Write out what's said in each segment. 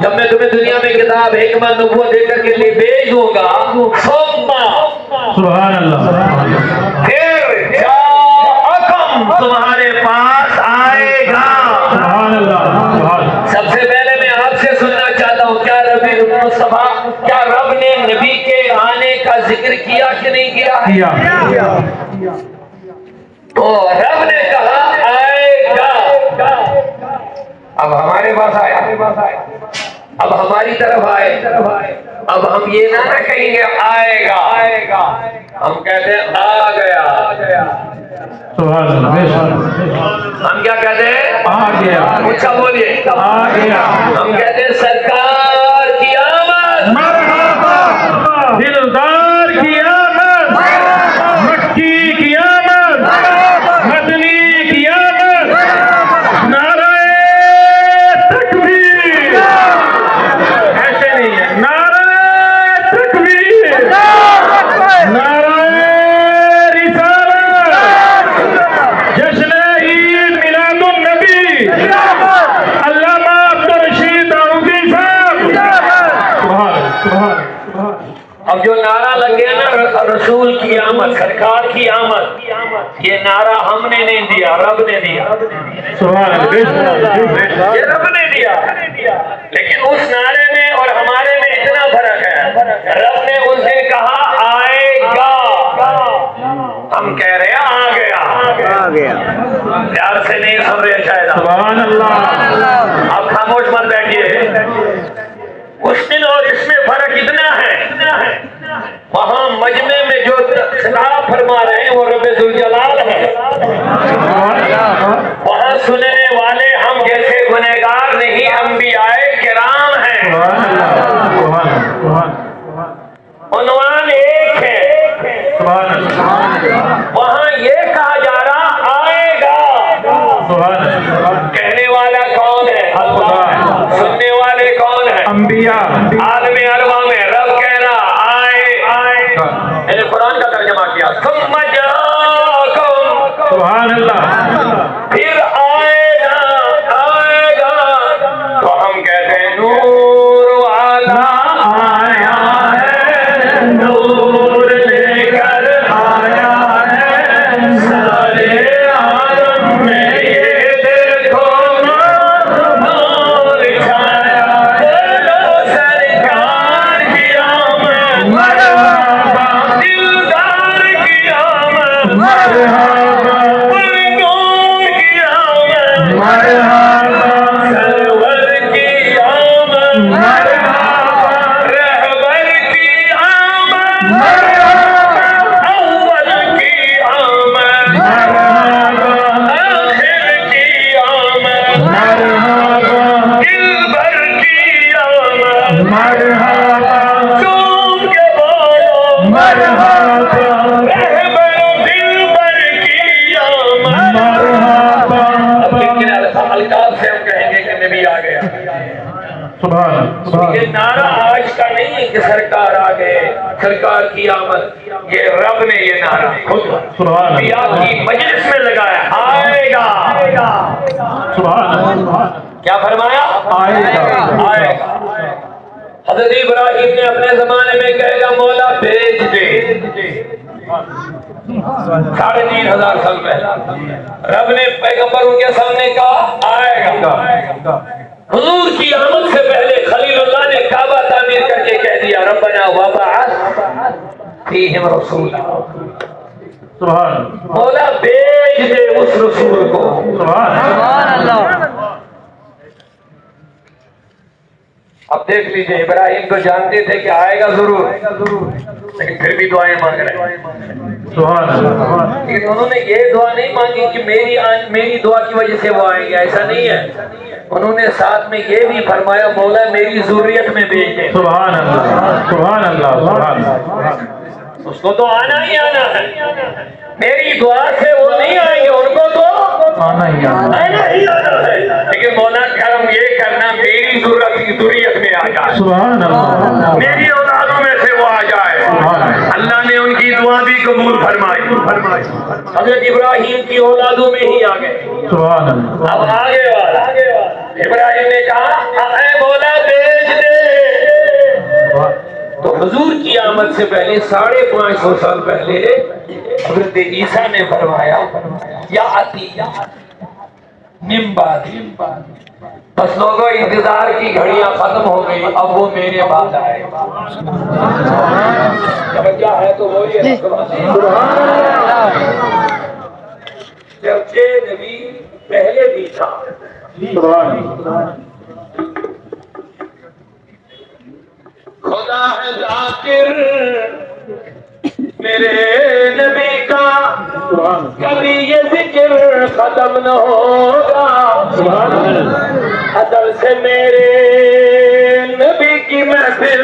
جب میں تمہیں دنیا میں کتاب حکمت نبوت دے کر کے لیے بھیج دوں گا، سبحان اللہ، پھر جاءکم تمہارے پاس آئے گا۔ سبحان اللہ، سب سے پہلے میں آپ سے سننا چاہتا ہوں، کیا کیا رب نے نبی کے آنے کا ذکر کیا کہ نہیں کیا؟ تو رب نے کہا آئے گا، اب ہمارے پاس آیا، اب ہماری طرف آئے، اب ہم یہ نہ کہیں گے آئے گا، ہم کہتے ہیں آ گیا۔ سبحان اللہ، ہم کیا کہتے ہیں؟ آ گیا، اچھا بولیے، آ گیا، ہم کہتے ہیں سرکار کی آمد، مرحبا، دلدار کی آمد، مکی کی آمد، مدنی کی آمد، نعرہ تکبیر، ایسے نہیں ہے، نعرہ تکبیر، نعرہ رسالت، جشن عید میلاد النبی، علامہ عبدالرشید داؤدی صاحب۔ اب جو نعرہ لگ گیا نا رسول کی آمد، سرکار کی آمد، یہ نعرہ ہم نے نہیں دیا، رب نے دیا، سبحان اللہ، یہ رب نے دیا۔ لیکن اس نعرے میں اور ہمارے میں اتنا فرق ہے، رب نے اس دن کہا آئے گا، ہم کہہ رہے ہیں آ گیا۔ پیار سے نہیں سن رہے شاید آپ، سبحان اللہ، آپ خاموش مت بیٹھیے۔ اس دن اور اس میں فرق اتنا ہے، وہاں مجمع میں جو خطاب فرما رہے ہیں وہ رب ذوالجلال ہے، وہاں سننے والے ہم جیسے گنہگار نہیں، انبیاء کرام ہیں۔ عنوان ایک ہے، وہاں یہ کہا جا رہا آئے گا۔ کہنے والا کون ہے؟ اللہ۔ سننے والے کون ہیں؟ انبیاء۔ عالم ارواح میں رب کہہ رہا آئے، یعنی قرآن کا ترجمہ کیا، ثم جاءکم، سبحان اللہ، پھر آئے گا، تو ہم کہتے ہیں نور والا آیا ہے، نور لے کر آیا ہے، سارے عالم میں یہ دیکھو نور چھایا ہے، سرکار کی آمد، مرحبا، دلدار کی آمد، مرحبا، پرگون کی آمد، مرحبا، سرور کی آمد، مرحبا، رہبر کی آمد، مرحبا، اول کی آمد، مرحبا، آخر کی آمد، مرحبا، دلبر کی آمد، مرحبا، چوم کے بولو مرحبا، رہبر دلبر کی آمد۔ مرحبا، اب لیکن القاب سے ہم کہیں گے کہ نبی آ گیا۔ سبحان یہ نعرہ آج کا نہیں ہے کہ سرکار آ گئے، سرکار کی آمد، یہ رب نے یہ نعرہ خود سبحان انبیاء کی مجلس میں لگایا، آئے گا۔ سبحان، کیا فرمایا؟ آئے گا، آئے گا۔ حضرت ابراہیم نے اپنے زمانے میں کہے گا مولا بھیج دے، 3500 سال پہلے رب نے پیغمبروں کے سامنے کہا آئے گا۔ حضور کی آمد سے پہلے خلیل اللہ نے کعبہ تعمیر کر کے کہہ دیا ربنا وبعث فیہم رسولا، سبحان، مولا بھیج دے اس رسول کو۔ سبحان اللہ، اب دیکھ لیجئے ابراہیم تو جانتے تھے کہ آئے گا ضرور، لیکن پھر بھی دعائیں مانگ رہے ہیں۔ سبحان اللہ، لیکن انہوں نے یہ دعا نہیں مانگی کہ میری دعا کی وجہ سے وہ آئیں گے، ایسا نہیں ہے۔ انہوں نے ساتھ میں یہ بھی فرمایا مولا میری ذریت میں بھیج دے۔ سبحان اللہ، سبحان اللہ، سبحان اللہ، اس کو تو آنا ہی آنا ہے، میری دعا سے وہ نہیں آئیں گے، ان کو تو آنا ہی آنا، آنا ہی آنا ہے، لیکن مولا کرم یہ کرنا میری ذریت میں آ جائے، سبحان اللہ، میری اولادوں میں سے وہ آ جائے۔ اللہ نے ان کی دعا بھی قبول فرمائی، حضرت ابراہیم کی اولادوں میں ہی آ گئے۔ سبحان اللہ، اب آگے والا ابراہیم نے کہا اے مولا تو حضور کی آمد سے پہلے 550 سال پہلے حضرت عیسیٰ نے فرمایا یا آتی من بعد، بس لوگوں انتظار کی گھڑیاں ختم ہو گئی، اب وہ میرے بعد آئے گا۔ کیا ہے تو وہ یہ جبکہ نبی پہلے بھی تھا۔ خدا ہے ذاکر میرے نبی کا، کبھی یہ ذکر ختم نہ ہوگا، ازل سے میرے نبی کی محفل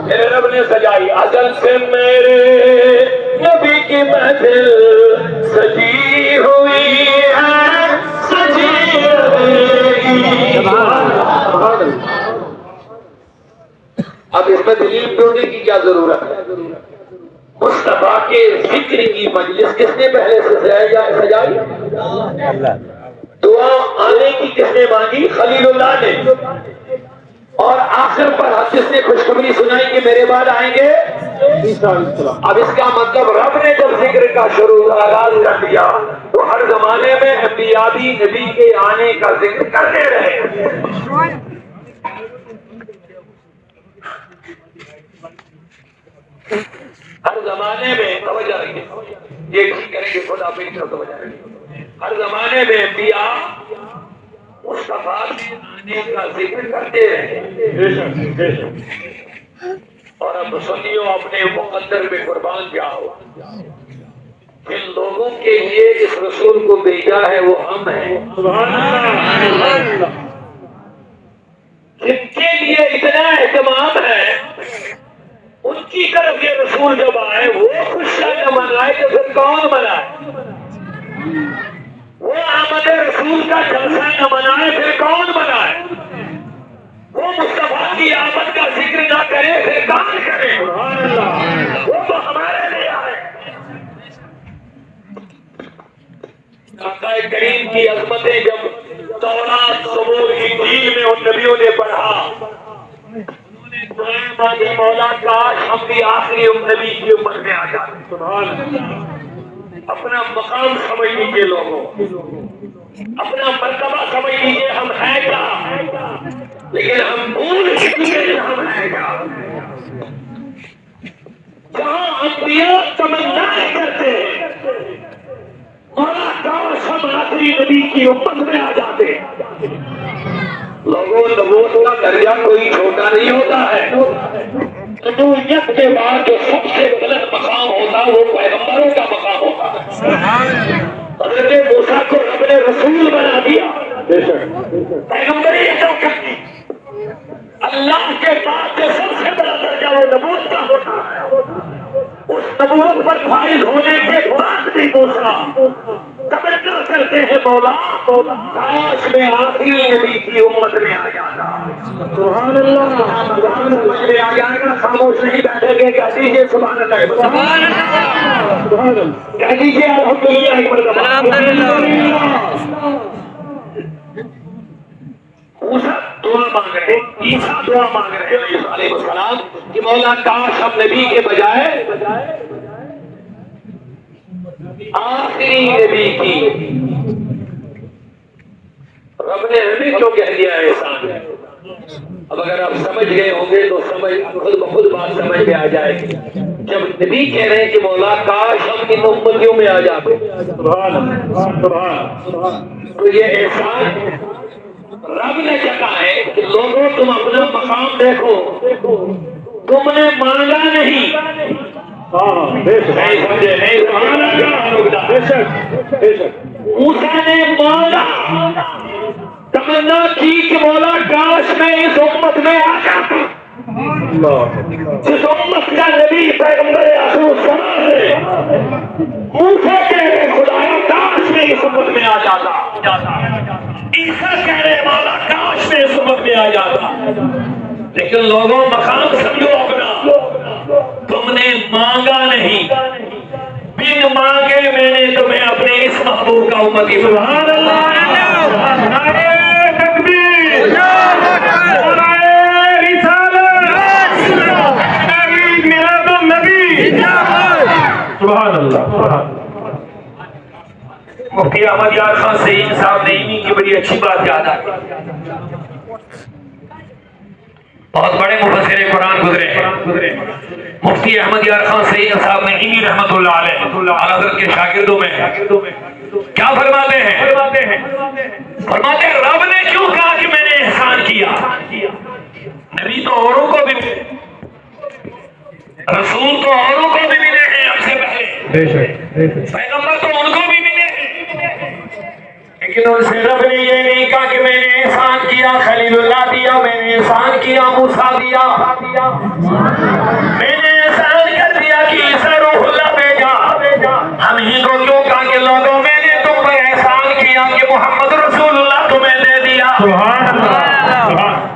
میرے رب نے سجائی، ازل سے میرے نبی کی محفل سجی ہوئی ہے، سجی ہوئی۔ اب اس میں دلیل ڈھونڈنے کی کیا ضرورت ہے؟ مصطفیٰ کے ذکر کی مجلس کس نے پہلے سے سجائی؟ دعا آنے کی کس نے مانگی؟ خلیل اللہ نے۔ اور آخر پر جس نے خوشخبری سنائی کہ میرے بعد آئیں گے اب اس کا مطلب رب نے جب ذکر کا شروع آغاز کر دیا تو ہر زمانے میں انبیاء بھی نبی کے آنے کا ذکر کرتے رہے۔ ہر زمانے میں توجہ رکھیں، یہ کریں گے خدا اپنی طرف توجہ رکھیں، ہر زمانے میں انبیاء مصطفیٰ کے آنے کا ذکر کرتے رہے۔ اور اب سنیو اپنے مقدر میں قربان جاؤ، جن لوگوں کے لیے اس رسول کو بھیجا ہے وہ ہم ہیں، جن کے لیے اتنا اہتمام ہے ان کی طرف یہ رسول جب آئے وہ خوشیاں نہ منائے تو پھر کون منائے؟ وہ آمد رسول کا جلسہ نہ منائے پھر کون منائے؟ وہ مصطفیٰ کی آمد کا ذکر نہ کرے پھر کون کرے؟ وہ تو ہمارے لیے آئے۔ آقا کریم کی عظمتیں جب تورات، زبور، انجیل میں ان نبیوں نے پڑھا، مولا کاش ہم بھی آخری نبی کی امت میں آ جاتے۔ اپنا مقام سمجھ لیجیے لوگوں، اپنا مرتبہ سمجھ لیجیے، ہم ہیں کیا لیکن ہم بھول چکے ہیں ہم ہیں کیا۔ جہاں انبیاء تمنا کرتے ہیں مولا کاش ہم آخری نبی کی امت میں آ جاتے۔ لوگوں نبوت کا درجہ کوئی چھوٹا نہیں ہوتا ہے، نبوت کے بعد جو سب سے غلط مقام ہوتا وہ پیغمبروں کا مقام ہوتا ہے۔ حضرت موسیٰ کو رب نے رسول بنا دیا، پیغمبری تو کرتی، اللہ کے بعد جو سب سے بڑا درجہ وہ نبوت کا ہوتا ہے، اس نبوت پر فائز ہونے کے بعد بھی موسیٰ تمنا کرتے ہیں مولا کاش میں آخری نبی کی امت میں آ جاتا۔ سبحان اللہ، امت میں آ جائے گا، خاموش نہیں بیٹھیں گے، کہہ دیجیے سبحان اللہ، سبحان اللہ، کہہ دیجیے الحمدللہ، موسیٰ دعا مانگ رہے، عیسیٰ دعا مانگ رہے علیہ السلام کہ مولا کاش ہم نبی کے بجائے آخری نبی کی۔ رب نے ہمیں کیوں کہہ دیا احسان؟ اب اگر آپ سمجھ گئے ہوں گے تو سمجھ خود بخود بات سمجھ میں آ جائے گی۔ جب نبی کہہ رہے ہیں کہ مولا کاش ہم ان امتیوں میں آ جاتے تو یہ احسان رب نے کہا ہے کہ لوگوں تم اپنا مقام دیکھو، تم نے مانگا نہیں، نہیں سمجھے، نہیں موسیٰ نے مانگا، تمنا کی کہ مولا کاش میں اس امت میں آ جاتا، جس امت کا نبی پیغمبر آخر الزمان ہے۔ موسیٰ کہہ رہے خدایا کاش میں اس امت میں آ جاتا، عیسیٰ کہہ رہے مولا کاش میں اس امت میں آ جاتا۔ لیکن لوگوں مقام سمجھو اپنا، تم نے مانگا نہیں، بن مانگے میں نے تمہیں اپنے اس محبوب کا امتی۔ سبحان اللہ، نعرہ تکبیر، نعرہ مفتی احمد یار خان سعید صاحب نعیمی کی بڑی اچھی بات یاد آ گئی. بہت بڑے مفسر قرآن گزرے مفتی احمد یار خان سعید صاحب نعیمی رحمۃ اللہ علیہ اعلیٰ حضرت کے شاگردوں میں کیا فرماتے ہیں رب نے کیوں کہا کہ میں نے احسان کیا؟ نبی تو اوروں کو بھی ملے، رسول تو اوروں کو بھی ملے ہیں ہم سے پہلے، پیغمبر تو ان کو بھی ملے ہیں، لیکن ان سے رب نے یہ نہیں کہا کہ میں نے احسان کیا خلیل اللہ دیا، میں نے احسان کیا موسیٰ دیا، میں نے احسان کر دیا کہ عیسیٰ روح اللہ بھیجا. ہم ہی کو کیوں کہا کہ لوگوں میں نے تم پر احسان کیا کہ محمد رسول اللہ تمہیں دے دیا. سبحان اللہ.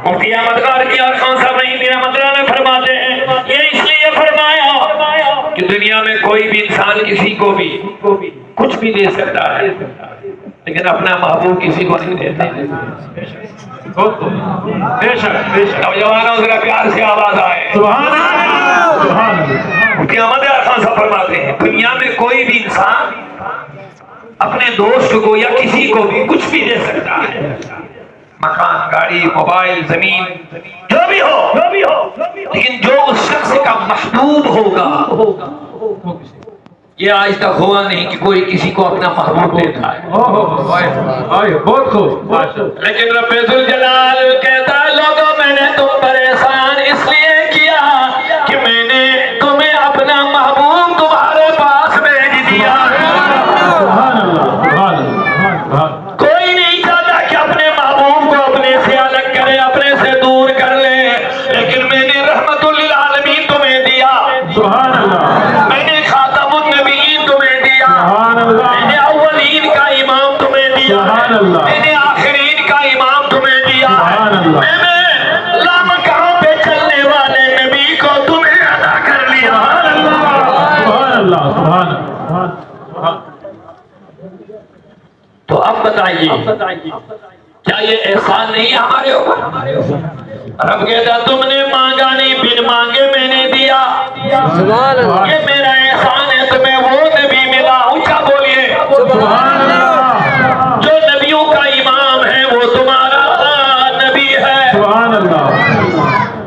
مفتی احمد یار خان صاحب نہیں رحمۃ اللہ علیہ فرماتے ہیں یہ اس لیے فرمایا کہ دنیا میں کوئی بھی انسان کسی کو بھی کچھ بھی دے سکتا ہے لیکن اپنا محبوب کسی کو نہیں دیتا. بے شک نوجوانوں ذرا پیار سے آواز آئے سبحان اللہ. سبحان اللہ. مفتی احمد یار خان صاحب فرماتے ہیں دنیا میں کوئی بھی انسان اپنے دوست کو یا کسی کو بھی کچھ بھی دے سکتا ہے، مکان، گاڑی، موبائل، زمین، جو بھی ہو، لیکن جو اس شخص کا محبوب ہوگا یہ آج تک ہوا نہیں کہ کوئی کسی کو اپنا محبوب دیتا ہے. بہت خوب. لیکن رب ذوالجلال کہتا ہے لوگوں میں نے تم پر احسان اس لیے کیا کہ میں نے تمہیں اپنا محبوب تمہارے پاس بھیج دیا. سبحان اللہ. سبحان اللہ. کوئی نہیں چاہتا کہ اپنے محبوب کو اپنے سے الگ کرے، اپنے سے دور کر لے، لیکن میں نے رحمت للعالمین تمہیں دیا. سبحان اللہ. میں نے خاتم النبیین تمہیں دیا. سبحان اللہ. میں نے اولین کا امام تمہیں دیا. سبحان اللہ. میں نے آخرین کا امام تمہیں دیا. سبحان اللہ. میں نے لامکان پہ چلنے والے نبی کو تمہیں عطا کر لیا. سبحان اللہ. سبحان اللہ. تو اب بتائیے کیا یہ احسان نہیں ہے ہمارے اوپر؟ رب کہتا تم نے مانگا نہیں، بن مانگے میں نے دیا. یہ میرا احسان ہے تمہیں وہ نبی ملا. اونچا بولیے سبحان اللہ. جو نبیوں کا امام ہے وہ تمہارا نبی ہے. سبحان اللہ.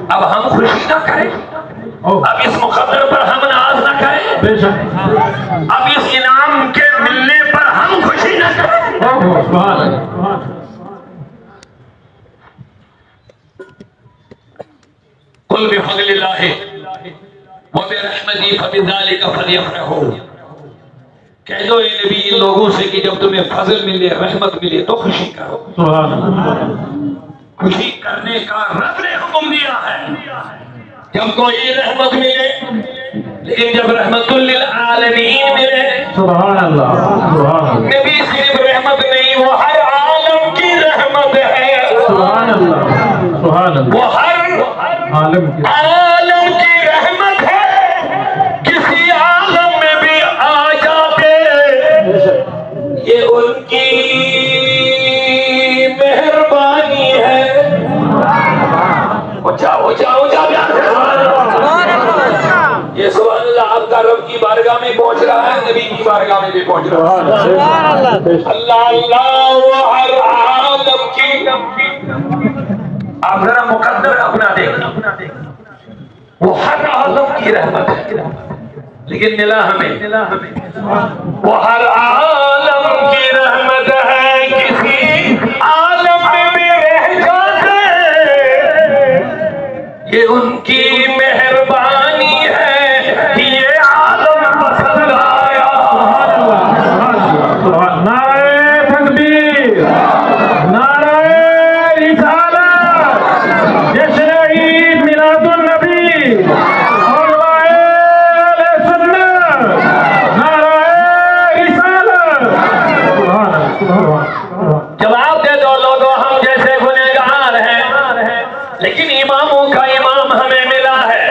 اب ہم خوشی نہ کریں، اب اس مقدر پر ہم ناز نہ کریں، بے شک. اب اس انعام کے ملنے پر ہم خوشی نہ کریں. سبحان اللہ. قل بفضل اللہ وبرحمتہ فبذلک فلیفرحوا. کہہ دو اے نبی ان لوگوں سے کہ جب تمہیں فضل ملے، رحمت ملے تو خوشی کرو. سبحان اللہ. خوشی کرنے کا رب نے حکم دیا ہے. جب کوئی رحمت ملے، لیکن جب رحمت للعالمین ملے، سبحان اللہ. سبحان اللہ. نبی صرف رحمت نہیں وہ ہر عالم کی رحمت ہے. سبحان اللہ. سبحان اللہ. وہ ہر عالم کی عالم کی رحمت ہے. کسی عالم میں بھی آ جاتے یہ ان کی مہربانی ہے. یہ سبحان اللہ آپ کا رب کی بارگاہ میں پہنچ رہا ہے، نبی کی بارگاہ میں بھی پہنچ رہا ہے. اللہ اللہ وہ ہر عالم کی. آپ ذرا مقدر اپنا دیکھیں، وہ ہر عالم کی رحمت ہے لیکن ملا ہمیں وہ ہر عالم کی رحمت ہے. کسی عالم میں بھی رہ جاتے یہ ان کی مہربانی ہے. یہ عالم پسند آیا. نعرہ تکبیر، نعرہ رسالت، جشن عید میلاد النبی، علماء اہل سنت، نعرہ رسالت. جواب دے دو لوگوں ہم جیسے گنہگار ہیں لیکن اماموں کا امام ہمیں ملا ہے.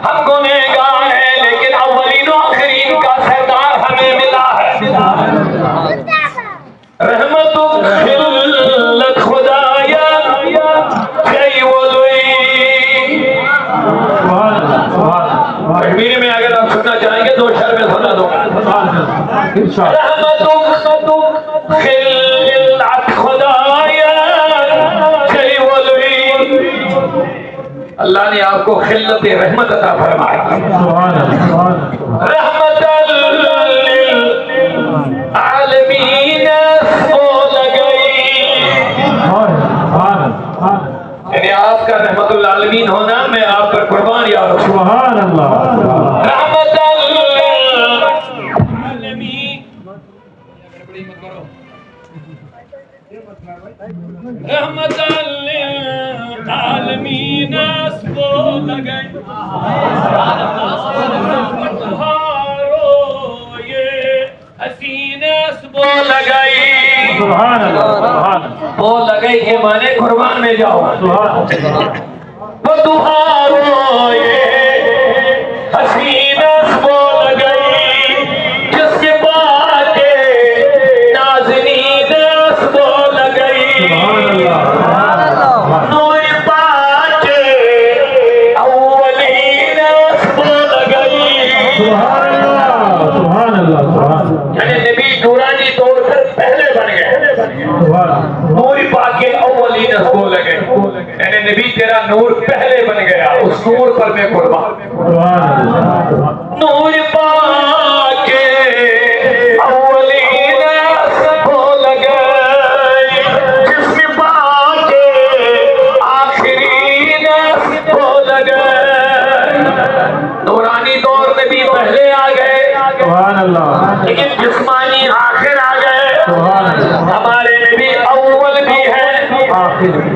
ہم گنہگار ہیں لیکن اولین و آخرین کا سردار ہمیں ملا ہے. رحمت خلت خدایا جئی ولوی. کشمیری میں اگر آپ سننا چاہیں گے 2 شعر میں سنا دوں گا. رحمت نے آپ کو خلت رحمت عطا فرمائی. سبحان اللہ. رحمت للعالمین بول گئی. یعنی آپ کا رحمت للعالمین ہونا میں آپ پر قربان یا رسول. سبحان اللہ. رحمت رحمت للعالمین بول گئی. بول گئی. سبحان اللہ. سبحان اللہ. بول گئی کے معنی قربان میں جاؤ. سبحان بتہارو یہ حسینس بول گئی جس کے بعد نازنین دس بول گئی. نور پاک اولین بول گئی. سبحان اللہ. سبحان. یعنی نبی نورانی طور پر پہلے بن گئے. نور پاک کے اولین بول گئے. یعنی نبی تیرا نور پہلے بن گیا. اس نور پر میں قربان. نور پاک کے اولین بول گئے جس میں پاک کے آخرین بول گئے. نورانی دور میں بھی پہلے آ گئے سبحان اللہ. لیکن جسمانی آخر آ گئے. ہمارے نبی اول بھی ہے.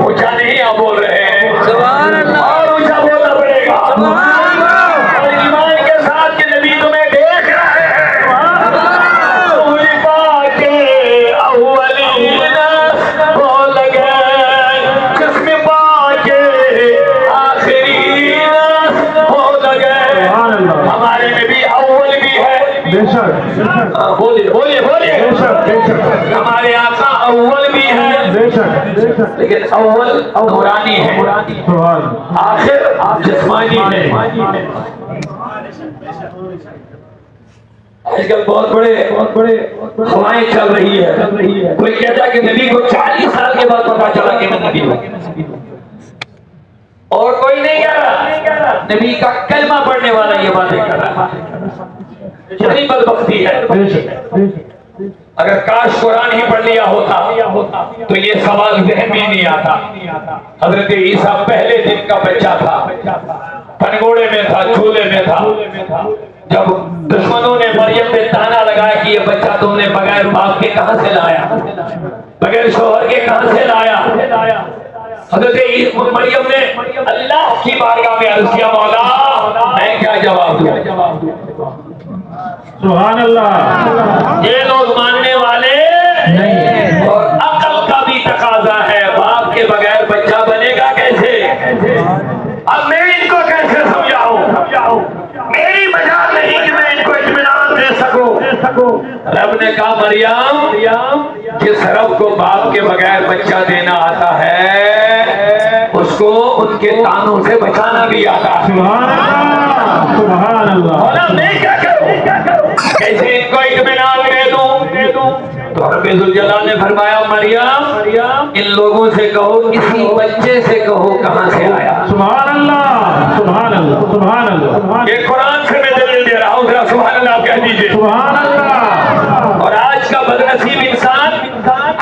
اونچا نہیں آپ بول رہے ہیں. سبحان اللہ. اور اونچا بولنا پڑے گا. اور ایمان کے ساتھ کہ نبی تمہیں دیکھ رہے ہیں. نور پاک کے اولین بول گئے جس میں پاک کے آخرین بول گئے. ہمارے نبی اول بھی ہے. بے شک. بولیے بولیے بولیے. بے شک. بے شک. ہمارے آقا اول بھی ہے بے شک. لیکن اول نورانی ہے. سبحان. آخر جسمانی ہے. آج کل بہت بڑے ہوائیں چل رہی ہے. کوئی کہتا ہے کہ نبی کو 40 سال کے بعد پتا چلا کہ میں نبی ہوں. اور کوئی نہیں کہہ رہا. نبی کا کلمہ پڑھنے والا یہ باتیں کر رہا ہے. کتنی بدبختی ہے. بے شک. اگر کاش قرآن ہی پڑھ لیا ہوتا تو یہ سوال ذہن میں نہیں آتا. حضرت عیسیٰ پہلے دن کا بچہ تھا. پنگوڑے میں تھا, جھولے میں تھا. جب دشمنوں نے مریم پہ تانا لگایا کہ یہ بچہ تم نے بغیر باپ کے کہاں سے لایا, بغیر شوہر کے کہاں سے لایا, حضرت مریم نے اللہ کی بارگاہ میں عرض کیا مولا میں کیا جواب دوں. سبحان اللہ. یہ لوگ ماننے والے نہیں. اور عقل کا بھی تقاضا ہے. باپ کے بغیر بچہ بنے گا کیسے؟ اب میں ان کو کیسے سمجھاؤں؟ میری مجال نہیں کہ میں ان کو اطمینان دے سکوں. رب نے کہا مریم جس رب کو باپ کے بغیر بچہ دینا آتا ہے اس کو ان کے تانوں سے بچانا بھی آتا ہے. سبحان اللہ. سبحان اللہ. میں کیا کروں؟ کیسے ان کو اطمینان دے دوں؟ تو رب ذوالجلال نے فرمایا مریم ان لوگوں سے کہو کسی بچے سے کہو کہاں سے آیا. سبحان اللہ. سبحان اللہ. سبحان اللہ. یہ قرآن سے میں دلیل دے رہا ہوں. ذرا سبحان اللہ آپ کہہ دیجیے. سبحان اللہ. اور آج کا بدنصیب انسان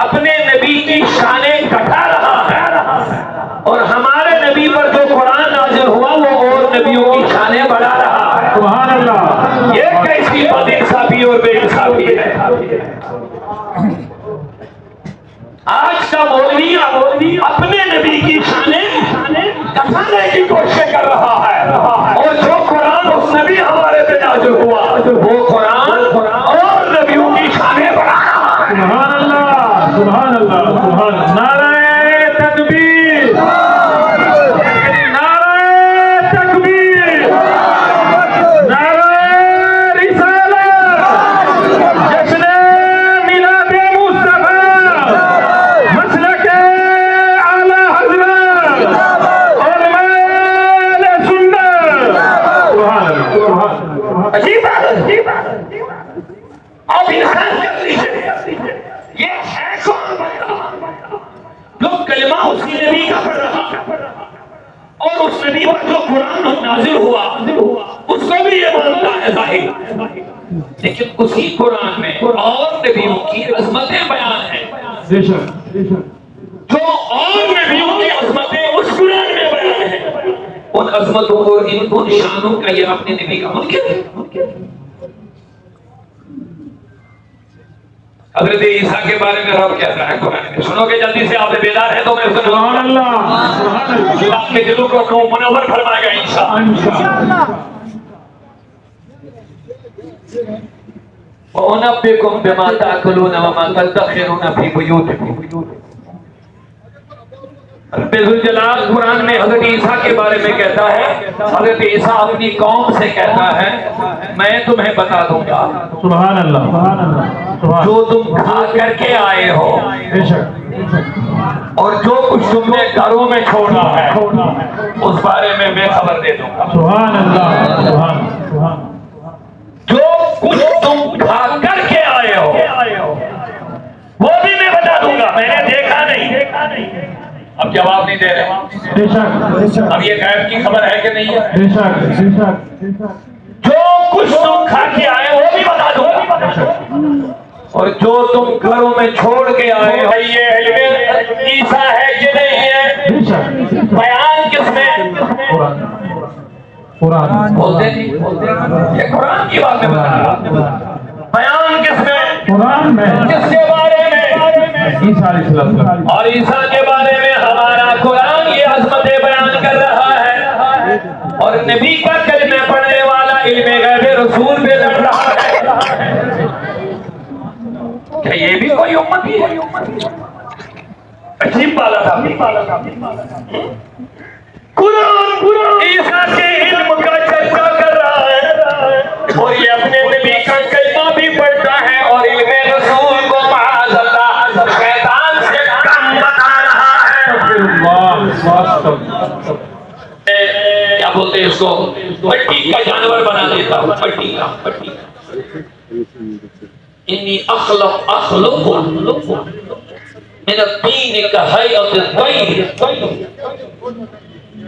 اپنے نبی کی شانیں کٹا رہا ہے اور ہمارے نبی پر جو قرآن نازل ہوا وہ اور نبیوں کی شانیں بڑھا رہا ہے. سبحان اللہ. یہ کیسی بد انصافی اور بے انصافی ہے. آج کا مولوی اپنے نبی کی شانیں کٹانے کی کوشش کر رہا ہے اور جو قرآن اس نبی ہمارے پہ نازل ہوا وہ قرآن اور نبیوں کی شانیں بڑھا رہا ہے. سبحان اللہ. سبحان اللہ. سبحان اللہ. نعرہ تکبیر. نعرہ تکبیر. نعرہ رسالت. جشن میلاد مصطفیٰ. مسلک اعلی حضرت علماء سنت. سبحان اللہ. سبحان اللہ. عجیب بات ہے. آپ انسان کر لیجیے یہ ہے کون بندہ جو کلمہ اسی نبی کا پڑھ رہا ہے. اور اس نبی پر جو قرآن نازل ہوا اس کو بھی یہ مانتا ہے ظاہر، لیکن اسی قرآن میں اور نبیوں کی عظمتیں بیان ہیں، بے شک جو اور نبیوں کی عظمتیں اس قرآن میں بیان ہیں، ان عظمتوں اور ان شانوں کا یہ اپنے نبی کا منکر ہے۔ حضرت عیسیٰ کے بارے میں رب کہتا ہے قرآن میں، سنو گے جلدی سے، آپ بیدار ہیں تو میں اسے سبحان اللہ سبحان اللہ آپ کے دلوں کو منور فرمائے گا انشاءاللہ۔ وَأُنَبِّئُكُم بِمَا تَأْكُلُونَ وَمَا تَدَّخِرُونَ فِي بُيُوتِكُم۔ رب ذوالجلال قرآن میں حضرت عیسیٰ کے بارے میں کہتا ہے، حضرت عیسیٰ اپنی قوم سے کہتا ہے میں تمہیں بتا دوں گا سبحان اللہ سبحان اللہ جو تم کھا کر کے آئے ہو بے شک اور جو کچھ تم نے گھروں میں چھوڑا ہے اس بارے میں میں خبر دے دوں گا۔ سبحان اللہ سبحان جو کچھ تم کھا کر کے آئے ہو وہ بھی میں بتا دوں گا، میں نے دیکھا نہیں۔ اب جواب نہیں دے رہے، بے شک اب یہ غیب کی خبر ہے کہ نہیں ہے؟ بے شک جو کچھ تم کھا کے آئے وہ بھی بتا دوں گا، اور جو تم گھروں میں چھوڑ کے آئے ہو یہ علم عیسیٰ ہے کہ نہیں ہے؟ بے شک بیان کس میں؟ قرآن بولتے نہیں، یہ قرآن کی بات میں بتا رہا، بیان کس میں؟ قرآن میں کس کے بارے میں؟ عیسیٰ علیہ السلام اور عیسیٰ کے بارے میں ہمارا قرآن یہ عظمتیں بیان کر رہا ہے، اور نبی کا کلمہ پڑھنے والا علم غیب رسول پہ لڑ رہا ہے۔ کیا یہ بھی کوئی امتی ہے؟ عجیب بالا تھا قرآن عیسیٰ کے علم کا چرچا کر رہا ہے، اور یہ اپنے نبی کا کلمہ بھی پڑھتا ہے، اور علم رسول کو معاذ اللہ شیطان سے کم بتا رہا ہے۔ کیا بولتے ہیں اس کو؟ مٹی کا جانور بنا دیتا ہوں، مٹی کا انی اخلق من الطین کہیئۃ الطیر،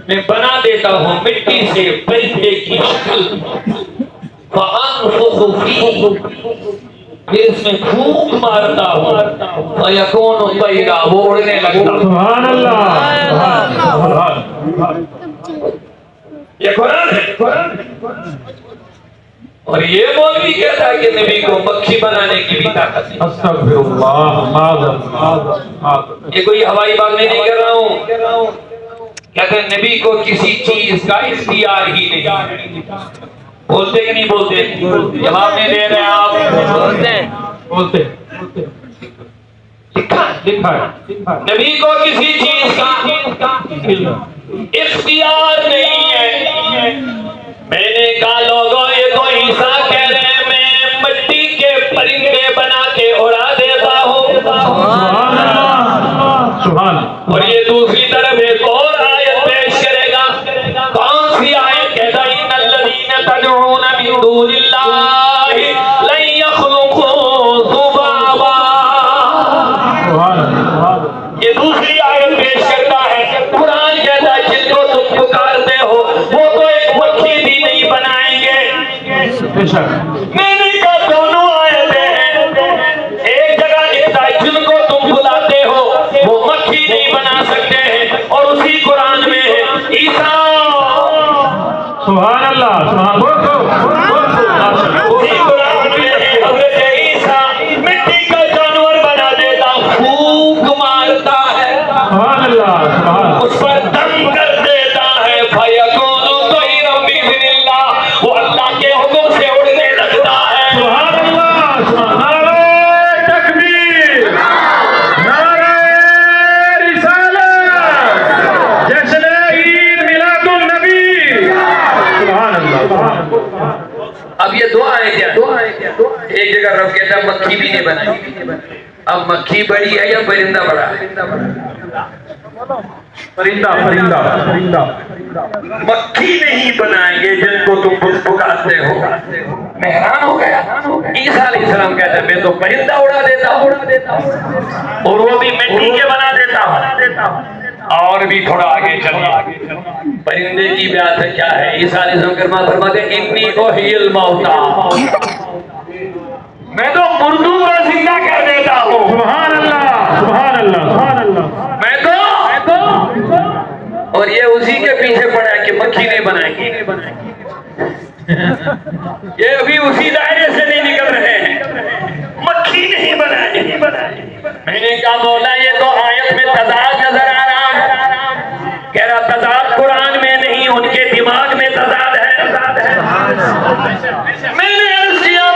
میں بنا دیتا ہوں مٹی سے پرندے کی شکل، فانفخ فیہ، پھر اس میں پھونک مارتا ہوں، فیکون طیرا، وہ اڑنے لگتا ہوں۔ سبحان اللہ یہ قرآن ہے، اور یہ مولوی کہتا ہے کہ نبی کو مکھی بنانے کی بھی طاقت ہے۔ استغفر اللہ معاذ یہ کوئی ہوائی بات نہیں کر رہا ہوں، کہتے ہیں نبی کو کسی چیز کا اختیار ہی نہیں۔ بولتے کہ نہیں بولتے؟ جواب نہیں دے رہے آپ؟ بولتے لکھا نبی کو کسی چیز کا اختیار نہیں ہے۔ میں نے کہا لوگوں یہ تو عیسیٰ کہہ رہے ہیں میں مٹی کے پرندے بنا کے اڑا دیتا ہوں، سبحان اور یہ دوسری طرف ایک اور آیت پیش کرے گا۔ کون سی آیت؟ کہتا ان الذین تدعون من دون اللہ لن یخلقوا ذبابا، یہ دوسری آیت پیش کرتا ہے۔ قرآن کہتا ہے جن کو تم پکارتے ہو وہ تو ایک مکھی بھی نہیں بنائیں گے۔ بے شک میں نے کہا دونوں آیتیں ہیں، ایک جگہ لکھتا ہے جن کو تم بلاتے ہو وہ مکھی نہیں بنا سکتے ہیں، اور اسی قرآن میں ہے عیسیٰ سبحان اللہ سبحان اسی قرآن میں ہے حضرت عیسیٰ مٹی کا جانور بنا دیتا، پھونک مارتا ہے، اللہ سبحان اس پر دم کر دیتا ہے، فَيَكُونُ طَيْرًا بِإِذْنِ اللَّهِ، وہ اللہ کے حکم سے اڑنے لگتا ہے۔ سبحان اللہ نعرہ تکبیر نعرہ رسالت جشن عید میلاد النبی سبحان اللہ۔ اب یہ دو آیتیں ایک جگہ رب کہتا ہے مکھی بھی نہیں بنائی، اب مکھی بڑی ہے یا پرندہ بڑا ہے؟ پرندہ مکھی نہیں بنائیں گے جن کو تم پکارتے ہو۔ میں حیران ہو گیا، عیسیٰ علیہ السلام کہتا ہے میں تو پرندہ اڑا دیتا ہوں، اور وہ بھی مٹی کے بنا دیتا ہوں۔ اور بھی تھوڑا آگے چلیے، پرندے کی بات کیا ہے؟ عیسیٰ علیہ السلام فرماتے ہیں انی احیی الموتا، میں تو مردوں کو زندہ کر دیتا ہوں۔ سبحان اللہ سبحان اللہ سبحان اللہ۔ میں تو اور یہ اسی کے پیچھے پڑا ہے کہ مکھی نہیں بنائیں گی، یہ ابھی اسی دائرے سے نہیں نکل رہے ہیں، مکھی نہیں بنائیں گی۔ میں نے کہا مولا یہ تو آیت میں تضاد نظر آ رہا ہے، کہہ رہا تضاد قرآن میں نہیں، ان کے دماغ میں تضاد ہے۔ میں نے عرض کیا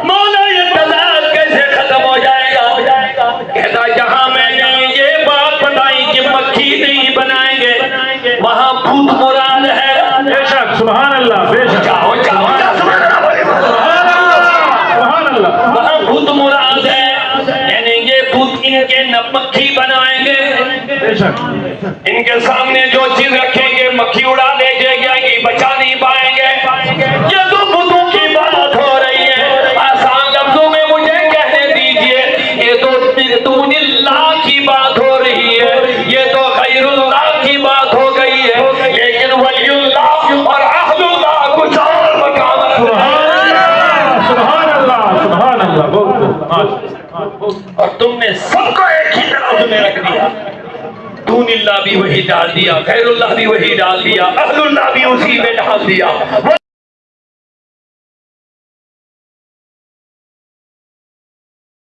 مولا یہ تضاد کیسے ختم ہو جائے گا؟ کہتا جہاں میں نے یہ بات بتائی کہ مکھی نہیں بنائیں گے، وہاں بھوت مراد ہے۔ بے شک سبحان اللہ بے شک جاؤ جاؤ سبحان اللہ۔ وہاں بھوت مراد ہے، یعنی یہ بھوت ان کے نہ مکھی بنائیں گے، بے شک ان کے سامنے جو چیز رکھیں گے مکھی اڑا لے جائے گی، بچا نہیں پائیں گے۔ یہ تو بتوں کی بات ہو رہی ہے، آسان لفظوں میں مجھے کہنے دیجئے، یہ تو دون اللہ کی بات ہو رہی ہے، یہ تو غیر اللہ کی بات ہو گئی ہے، لیکن ولی اللہ اور اہل اللہ کچھ اور مقام رکھتے ہیں۔ سبحان اللہ سبحان اللہ بہت اور تم نے سب کو ایک ہی طرح میں رکھ دیا، دون اللہ بھی وہی ڈال دیا، غیر اللہ بھی وہی ڈال دیا، اہل اللہ بھی اسی میں ڈال دیا۔